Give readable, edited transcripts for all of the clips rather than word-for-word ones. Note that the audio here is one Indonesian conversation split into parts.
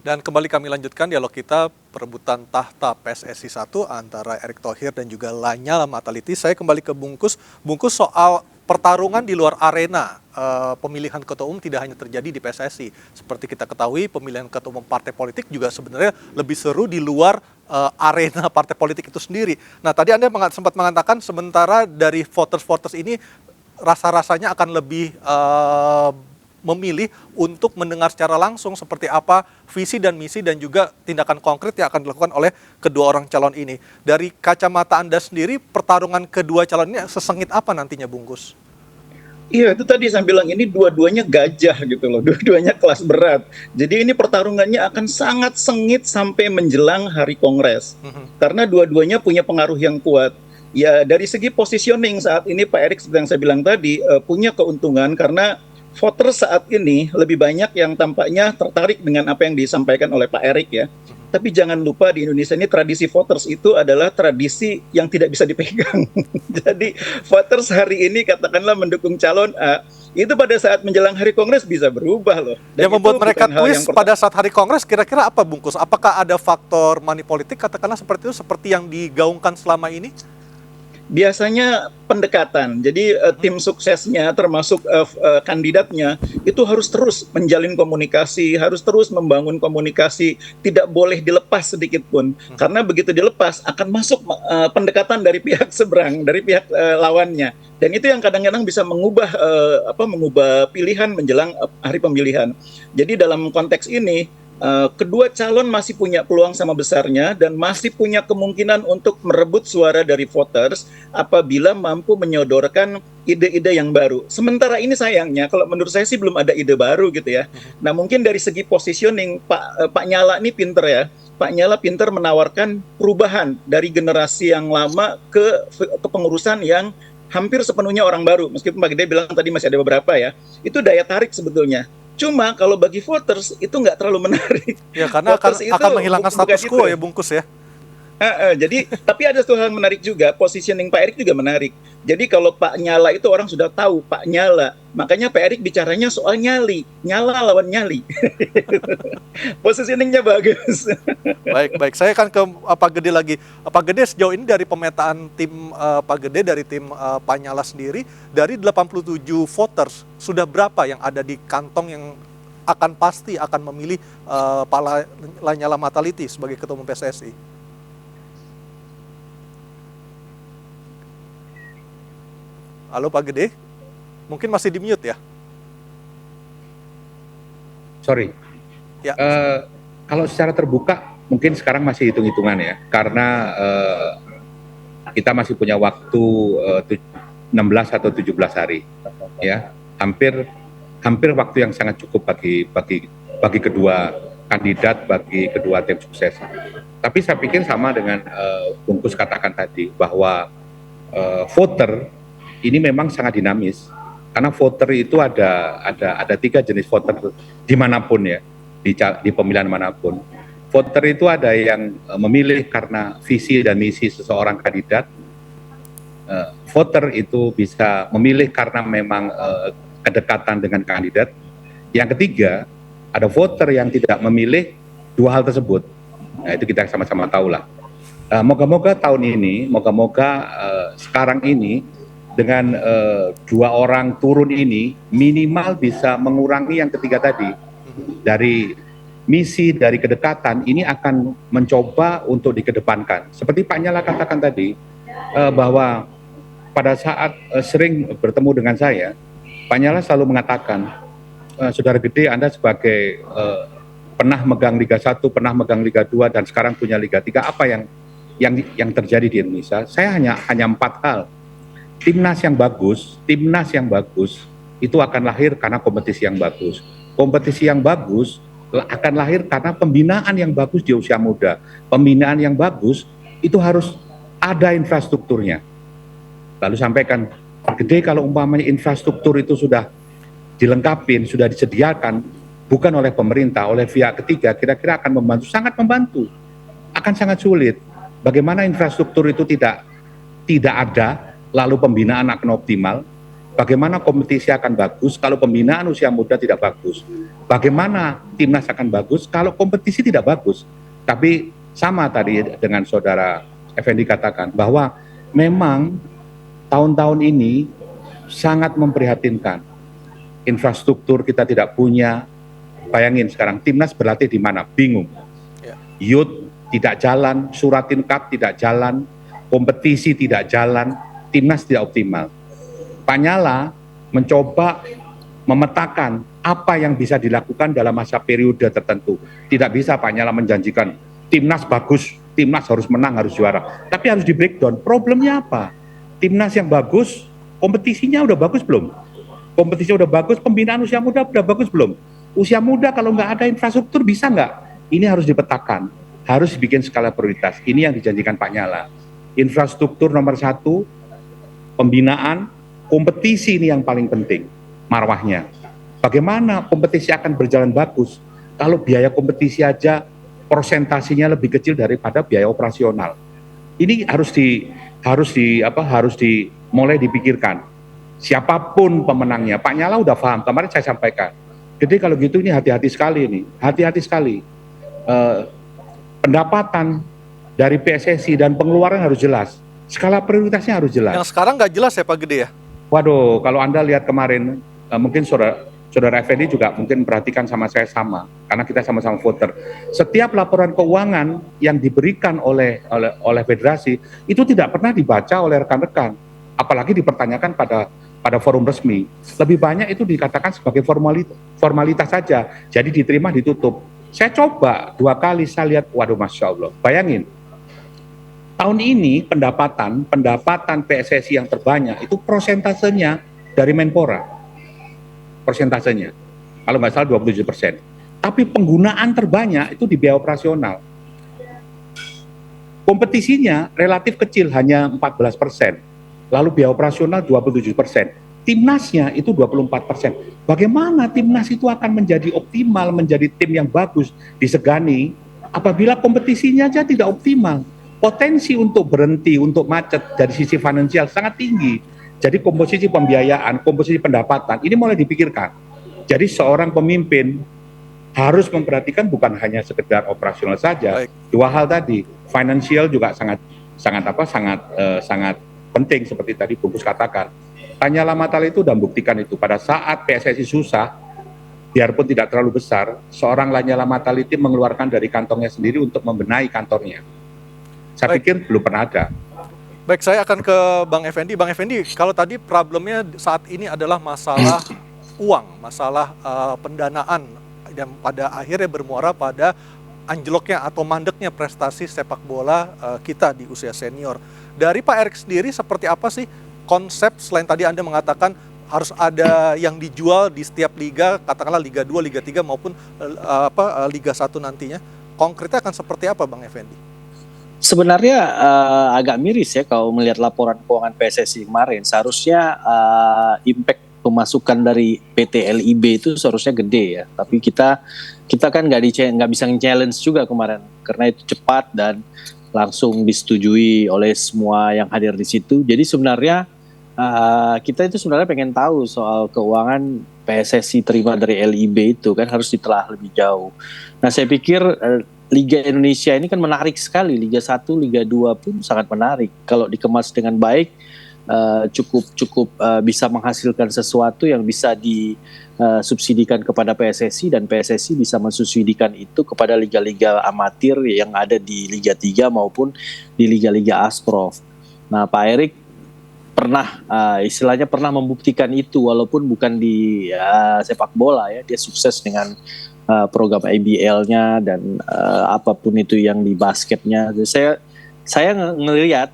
Dan kembali kami lanjutkan dialog kita perebutan tahta PSSI 1 antara Erick Thohir dan juga Lanyala Mataliti. Saya kembali ke Bungkus. Bungkus, soal pertarungan di luar arena pemilihan ketua umum tidak hanya terjadi di PSSI. Seperti kita ketahui, pemilihan ketua umum partai politik juga sebenarnya lebih seru di luar arena partai politik itu sendiri. Nah, tadi Anda sempat mengatakan sementara dari voters-voters ini rasa-rasanya akan lebih memilih untuk mendengar secara langsung seperti apa visi dan misi dan juga tindakan konkret yang akan dilakukan oleh kedua orang calon ini. Dari kacamata Anda sendiri, pertarungan kedua calon ini sesengit apa nantinya, Bungkus? Iya, itu tadi saya bilang ini dua-duanya gajah gitu loh, dua-duanya kelas berat. Jadi ini pertarungannya akan sangat sengit sampai menjelang hari Kongres. Karena dua-duanya punya pengaruh yang kuat. Ya, dari segi positioning saat ini Pak Erick seperti yang saya bilang tadi punya keuntungan karena voter saat ini lebih banyak yang tampaknya tertarik dengan apa yang disampaikan oleh Pak Erick ya. Tapi jangan lupa di Indonesia ini tradisi voters itu adalah tradisi yang tidak bisa dipegang. Jadi voters hari ini katakanlah mendukung calon A, itu pada saat menjelang hari Kongres bisa berubah loh. Dan yang membuat mereka twist pada saat hari Kongres kira-kira apa, Bungkus? Apakah ada faktor money politik katakanlah seperti itu, seperti yang digaungkan selama ini? Biasanya pendekatan, jadi tim suksesnya termasuk kandidatnya itu harus terus menjalin komunikasi, harus terus membangun komunikasi, tidak boleh dilepas sedikit pun, karena begitu dilepas akan masuk pendekatan dari pihak seberang, dari pihak lawannya, dan itu yang kadang-kadang bisa mengubah pilihan menjelang hari pemilihan. Jadi dalam konteks ini kedua calon masih punya peluang sama besarnya dan masih punya kemungkinan untuk merebut suara dari voters apabila mampu menyodorkan ide-ide yang baru. Sementara ini sayangnya, kalau menurut saya sih belum ada ide baru gitu ya. Nah mungkin dari segi positioning Pak Nyala ini pinter ya. Pak Nyala pinter menawarkan perubahan dari generasi yang lama ke pengurusan yang hampir sepenuhnya orang baru. Meskipun Pak Gede bilang tadi masih ada beberapa ya. Itu daya tarik sebetulnya. Cuma kalau bagi voters itu nggak terlalu menarik. Ya karena akan menghilangkan status quo ya, Bungkus ya. Jadi tapi ada satu hal menarik juga, positioning Pak Erick juga menarik. Jadi kalau Pak Nyala itu orang sudah tahu Pak Nyala, makanya Pak Erick bicaranya soal nyali, nyala lawan nyali. Positioningnya bagus. Baik. Saya akan ke Pak Gede lagi. Pak Gede, sejauh ini dari pemetaan tim Pak Gede, dari tim Pak Nyala sendiri, dari 87 voters, sudah berapa yang ada di kantong yang pasti akan memilih Pak Lanyala Mataliti sebagai Ketua Umum PSSI? Halo Pak Gede, mungkin masih di mute ya? Sorry. Ya. Kalau secara terbuka mungkin sekarang masih hitung-hitungan ya, karena kita masih punya waktu 16 atau 17 hari, ya, hampir waktu yang sangat cukup bagi kedua kandidat, bagi kedua tim sukses. Tapi saya pikir sama dengan Bungkus katakan tadi bahwa voter ini memang sangat dinamis, karena voter itu ada 3 jenis voter dimanapun ya, di pemilihan manapun. Voter itu ada yang memilih karena visi dan misi seseorang kandidat. Voter itu bisa memilih karena memang kedekatan dengan kandidat. Yang ketiga, ada voter yang tidak memilih dua hal tersebut. Nah itu kita sama-sama tahu lah. Moga-moga tahun ini, sekarang ini dengan 2 orang turun ini minimal bisa mengurangi yang ketiga tadi. Dari misi, dari kedekatan ini akan mencoba untuk dikedepankan. Seperti Pak Nyala katakan tadi, bahwa pada saat sering bertemu dengan saya, Pak Nyala selalu mengatakan, Saudara Gede, Anda sebagai pernah megang Liga 1, pernah megang Liga 2, dan sekarang punya Liga 3, apa yang terjadi di Indonesia? Saya hanya 4 hal. Timnas yang bagus itu akan lahir karena kompetisi yang bagus. Kompetisi yang bagus akan lahir karena pembinaan yang bagus di usia muda. Pembinaan yang bagus itu harus ada infrastrukturnya. Lalu sampaikan, Pak Gede, kalau umpamanya infrastruktur itu sudah dilengkapi, sudah disediakan, bukan oleh pemerintah, oleh pihak ketiga, kira-kira akan membantu, sangat membantu. Akan sangat sulit. Bagaimana infrastruktur itu tidak ada, lalu pembinaan akan optimal. Bagaimana kompetisi akan bagus kalau pembinaan usia muda tidak bagus? Bagaimana timnas akan bagus kalau kompetisi tidak bagus? Tapi sama tadi dengan saudara Effendi katakan bahwa memang tahun-tahun ini sangat memprihatinkan. Infrastruktur kita tidak punya. Bayangin sekarang timnas berlatih di mana? Bingung. Youth tidak jalan, Suratin Cup tidak jalan, kompetisi tidak jalan, timnas tidak optimal. Pak Nyala mencoba memetakan apa yang bisa dilakukan dalam masa periode tertentu. Tidak bisa Pak Nyala menjanjikan timnas bagus, timnas harus menang, harus juara. Tapi harus di breakdown. Problemnya apa? Timnas yang bagus, kompetisinya udah bagus belum? Kompetisinya udah bagus, pembinaan usia muda udah bagus belum? Usia muda kalau nggak ada infrastruktur bisa nggak? Ini harus dipetakan, harus dibikin skala prioritas. Ini yang dijanjikan Pak Nyala. Infrastruktur nomor 1, pembinaan, kompetisi ini yang paling penting, marwahnya. Bagaimana kompetisi akan berjalan bagus kalau biaya kompetisi aja persentasinya lebih kecil daripada biaya operasional. Ini harus mulai dipikirkan. Siapapun pemenangnya, Pak Nyala udah paham. Kemarin saya sampaikan. Jadi kalau gitu ini hati-hati sekali nih, hati-hati sekali. Pendapatan dari PSSI dan pengeluaran harus jelas. Skala prioritasnya harus jelas. Yang sekarang nggak jelas ya Pak Gede ya? Waduh, kalau Anda lihat kemarin, mungkin saudara Effendi juga mungkin perhatikan sama saya sama, karena kita sama-sama voter. Setiap laporan keuangan yang diberikan oleh federasi itu tidak pernah dibaca oleh rekan-rekan, apalagi dipertanyakan pada forum resmi. Lebih banyak itu dikatakan sebagai formalitas saja, jadi diterima ditutup. Saya coba 2 kali saya lihat, waduh Masya Allah, bayangin. Tahun ini pendapatan PSSI yang terbanyak itu prosentasenya dari Menpora. Persentasenya. Kalau nggak salah 27%. Tapi penggunaan terbanyak itu di biaya operasional. Kompetisinya relatif kecil, hanya 14%. Lalu biaya operasional 27%. Timnasnya itu 24%. Bagaimana timnas itu akan menjadi optimal, menjadi tim yang bagus, disegani, apabila kompetisinya aja tidak optimal? Potensi untuk berhenti, untuk macet dari sisi finansial sangat tinggi. Jadi komposisi pembiayaan, komposisi pendapatan, ini mulai dipikirkan. Jadi seorang pemimpin harus memperhatikan bukan hanya sekedar operasional saja. Baik. 2 hal tadi, finansial juga sangat penting seperti tadi Bungkus katakan. Lanyala Mataliti itu sudah membuktikan itu. Pada saat PSSI susah, biarpun tidak terlalu besar, seorang Lanyala Mataliti mengeluarkan dari kantongnya sendiri untuk membenahi kantornya. Saya pikir belum pernah ada. Baik, saya akan ke Bang Effendi. Bang Effendi, kalau tadi problemnya saat ini adalah masalah uang, masalah pendanaan, dan pada akhirnya bermuara pada anjloknya atau mandeknya prestasi sepak bola kita di usia senior. Dari Pak Erik sendiri, seperti apa sih konsep selain tadi Anda mengatakan harus ada yang dijual di setiap liga, katakanlah Liga 2, Liga 3 maupun Liga 1 nantinya. Konkretnya akan seperti apa Bang Effendi? Sebenarnya agak miris ya kalau melihat laporan keuangan PSSI kemarin. Seharusnya impact pemasukan dari PT LIB itu seharusnya gede ya. Tapi kita kan nggak bisa nge-challenge juga kemarin karena itu cepat dan langsung disetujui oleh semua yang hadir di situ. Jadi sebenarnya kita itu sebenarnya pengen tahu soal keuangan PSSI terima dari LIB itu kan harus ditelah lebih jauh. Nah saya pikir Liga Indonesia ini kan menarik sekali, Liga 1, Liga 2 pun sangat menarik. Kalau dikemas dengan baik, cukup bisa menghasilkan sesuatu yang bisa disubsidikan kepada PSSI dan PSSI bisa mensubsidikan itu kepada liga-liga amatir yang ada di Liga 3 maupun di liga-liga Asprof. Nah Pak Erik istilahnya pernah membuktikan itu walaupun bukan di sepak bola ya, dia sukses dengan program IBL-nya dan apapun itu yang di basketnya. Jadi saya ngelihat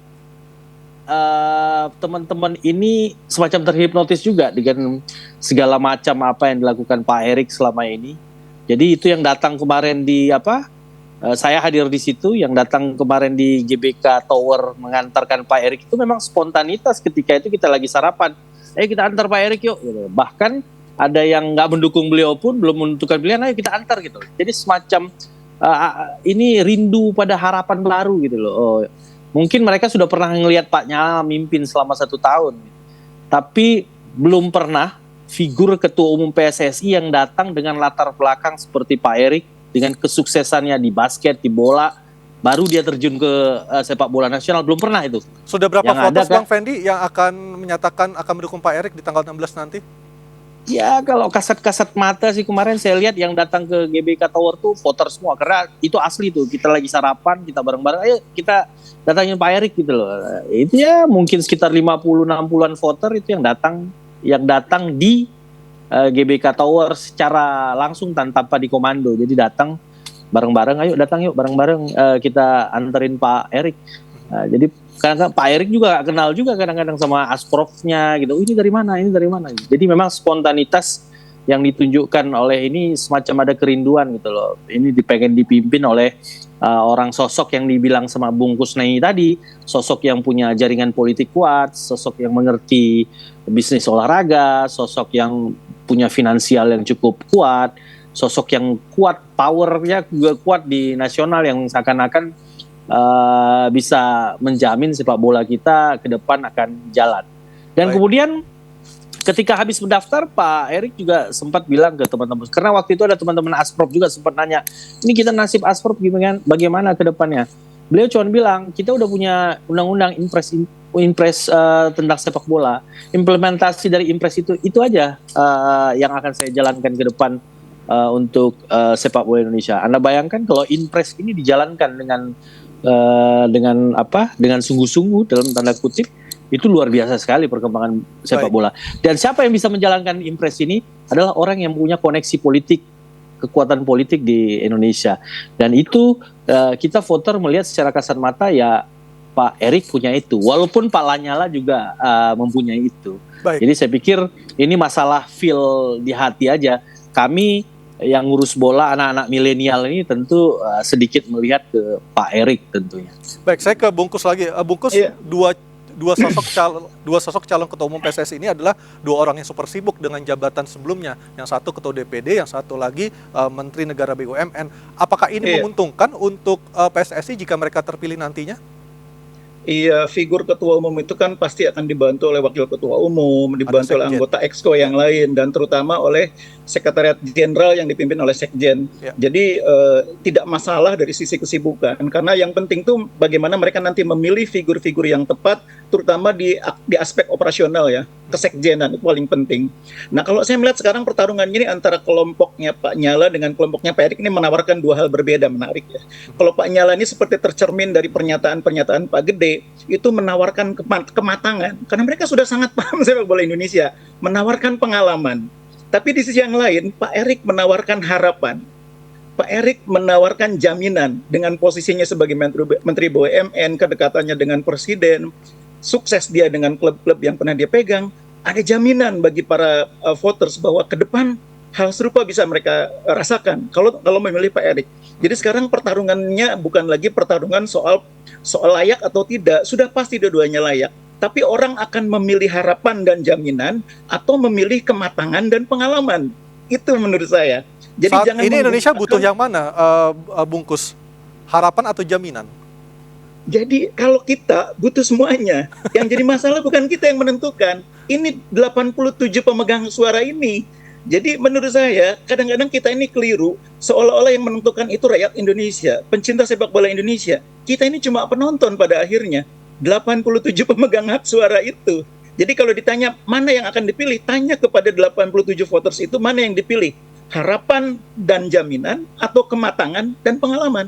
teman-teman ini semacam terhipnotis juga dengan segala macam apa yang dilakukan Pak Erik selama ini. Jadi itu yang datang kemarin saya hadir di situ, yang datang kemarin di GBK Tower mengantarkan Pak Erik itu memang spontanitas. Ketika itu kita lagi sarapan, kita antar Pak Erik yuk. Bahkan ada yang nggak mendukung beliau pun, belum menentukan pilihan, ayo kita antar gitu. Jadi semacam ini rindu pada harapan baru gitu loh. Mungkin mereka sudah pernah ngelihat Pak Nyala mimpin selama 1 tahun. Tapi belum pernah figur ketua umum PSSI yang datang dengan latar belakang seperti Pak Erik, dengan kesuksesannya di basket, di bola, baru dia terjun ke sepak bola nasional. Belum pernah itu. Sudah berapa Yang ada, voters Bang Fendi yang akan menyatakan akan mendukung Pak Erik di tanggal 16 nanti? Ya kalau kasat-kasat mata sih kemarin saya lihat yang datang ke GBK Tower tuh voter semua, karena itu asli tuh, kita lagi sarapan, kita bareng-bareng, ayo kita datangin Pak Erik gitu loh. Itu ya mungkin sekitar 50-60an voter itu yang datang di GBK Tower secara langsung tanpa dikomando. Jadi datang bareng-bareng, ayo datang yuk bareng-bareng, kita anterin Pak Erik. Jadi kadang-kadang Pak Erik juga gak kenal juga kadang-kadang sama asprofnya gitu. Ini dari mana? Jadi memang spontanitas yang ditunjukkan oleh ini semacam ada kerinduan gitu loh. Ini pengen dipimpin oleh orang sosok yang dibilang sama Bung Kusnai tadi, sosok yang punya jaringan politik kuat, sosok yang mengerti bisnis olahraga, sosok yang punya finansial yang cukup kuat, sosok yang kuat, powernya juga kuat di nasional, yang seakan-akan bisa menjamin sepak bola kita ke depan akan jalan. Dan Baik. kemudian ketika habis mendaftar, Pak Erik juga sempat bilang ke teman-teman, karena waktu itu ada teman-teman Asprop juga sempat nanya, ini kita nasib Asprop bagaimana ke depannya. Beliau cuma bilang, kita udah punya undang-undang impres tentang sepak bola. Implementasi dari impres itu aja yang akan saya jalankan ke depan untuk sepak bola Indonesia. Anda bayangkan kalau impres ini dijalankan dengan sungguh-sungguh dalam tanda kutip, itu luar biasa sekali perkembangan sepak bola. Dan siapa yang bisa menjalankan impres ini adalah orang yang punya koneksi politik, kekuatan politik di Indonesia. Dan itu kita voter melihat secara kasat mata ya Pak Erik punya itu. Walaupun Pak Lanyala juga mempunyai itu. Baik. Jadi saya pikir ini masalah feel di hati aja. Kami yang ngurus bola, anak-anak milenial ini tentu sedikit melihat ke Pak Erik tentunya. Baik, saya ke Bungkus lagi. Bungkus, Iya. dua sosok calon ketua umum PSSI ini adalah dua orang yang super sibuk dengan jabatan sebelumnya. Yang satu ketua DPD, yang satu lagi Menteri Negara BUMN. Apakah ini Iya. menguntungkan untuk PSSI jika mereka terpilih nantinya? Iya, figur ketua umum itu kan pasti akan dibantu oleh wakil ketua umum, dibantu oleh sekjen. anggota exco yang lain, dan terutama oleh sekretariat jenderal yang dipimpin oleh sekjen. Ya. Jadi tidak masalah dari sisi kesibukan, karena yang penting tuh bagaimana mereka nanti memilih figur-figur yang tepat, terutama di aspek operasional ya, kesekjenan itu paling penting. Nah kalau saya melihat sekarang pertarungan ini antara kelompoknya Pak Nyala dengan kelompoknya Pak Erik ini menawarkan dua hal berbeda, menarik ya. Kalau Pak Nyala ini seperti tercermin dari pernyataan-pernyataan Pak Gede, itu menawarkan kematangan, karena mereka sudah sangat paham sepak bola Indonesia, menawarkan pengalaman. Tapi di sisi yang lain, Pak Erik menawarkan harapan. Pak Erik menawarkan jaminan dengan posisinya sebagai Menteri BUMN, kedekatannya dengan Presiden, sukses dia dengan klub-klub yang pernah dia pegang, ada jaminan bagi para voters bahwa ke depan hal serupa bisa mereka rasakan kalau memilih Pak Erik. Jadi sekarang pertarungannya bukan lagi pertarungan soal layak atau tidak, sudah pasti dua-duanya layak. Tapi orang akan memilih harapan dan jaminan atau memilih kematangan dan pengalaman. Itu menurut saya. Jadi Saat jangan ini Indonesia menggunakan- butuh yang mana, Bungkus? Harapan atau jaminan? Jadi kalau kita butuh semuanya. Yang jadi masalah bukan kita yang menentukan. Ini 87 pemegang suara ini. Jadi menurut saya kadang-kadang kita ini keliru, seolah-olah yang menentukan itu rakyat Indonesia, pencinta sepak bola Indonesia. Kita ini cuma penonton pada akhirnya. 87 pemegang hak suara itu. Jadi kalau ditanya mana yang akan dipilih, tanya kepada 87 voters itu mana yang dipilih. Harapan dan jaminan atau kematangan dan pengalaman.